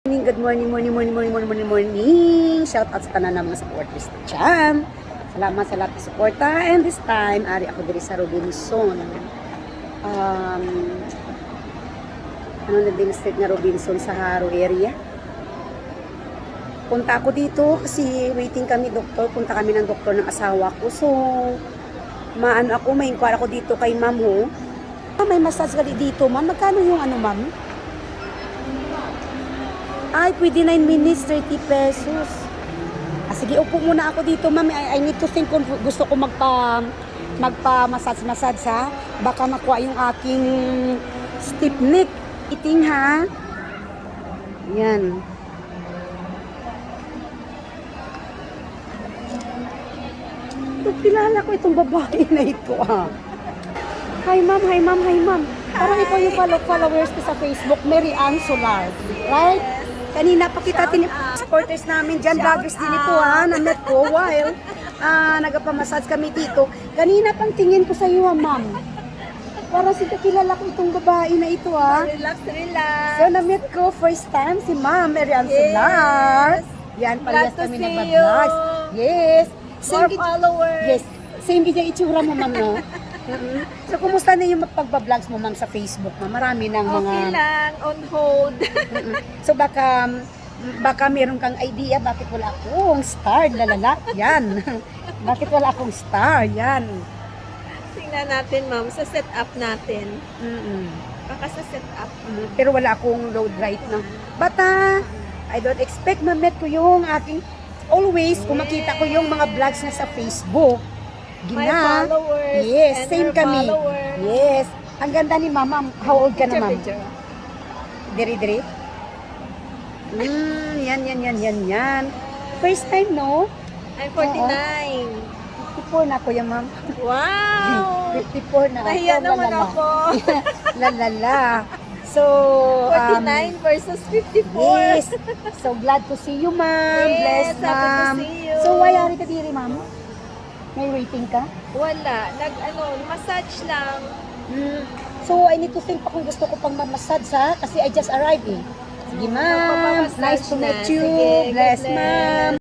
Good morning, morning. Shout out sa tanan ng mga supporters ni Cham. Salamat sa lahat ng suporta. And this time, ari ako diri sa Robinson. Ano na din street nga Robinson sa Haro area. Punta ako dito kasi waiting kami doktor. Punta kami ng doktor ng asawa ko. So, maano ako, may inquire ako dito kay ma'am ho. May massage ka dito, ma'am. Magkano yung ano, ma'am? Ay, pwede 9 minutes, 30 pesos. Sige, upo muna ako dito, ma'am. I need to think kung gusto ko magpa-massage ha. Baka makuha yung aking stiff neck. Iting ha. Yan. Ito, kilala ko itong babae na ito Hi ma'am. Parang ikaw yung followers ko sa Facebook, Mary Ann Solar. Right? Kanina pa kita supporters namin dyan, vloggers din ito na-met ko while nagpamassage kami dito. Kanina pang tingin ko sa iyo ma'am. Parang kilala ko itong babae na ito Relax. So na-met ko first time si ma'am Mary Ann Solar. Yan, parehas kami nag-vlogs. Yes. More followers. Yes. Same ganyan itsura mo ma'am no? So, kumusta na yung pagbablog mo, ma'am, sa Facebook, ma'am? Marami ng mga... Okay lang, on hold. So, baka meron kang idea bakit wala akong star, lalala. Yan. Bakit wala akong star? Yan. Tingnan natin, ma'am, sa setup natin. Baka sa setup. Pero wala akong load right now. But, I don't expect ma-met ko yung aking... Always, kung makita ko yung mga vlogs na sa Facebook, My followers. Yes, and same her kami. Followers. Yes. Ang ganda ni mama. How old ka na, ma'am? Picture. Diri. Yan. First time, no? I'm 49. 54 na ako yan, ma'am. Wow! 54 na ako. Nahiya naman ako. Lalala. So, 49 versus 54. yes. So, glad to see you, ma'am. Yes, Blessed, happy to ma'am. see you. So, why ari ka diri, ma'am? May waiting ka? Wala. Massage lang. So, I need to think pa kung gusto ko pang massage ha. Kasi I just arrived eh. Sige, ma'am. Magpapamassage Nice to na. meet you. Sige, God Bless, bless. ma'am.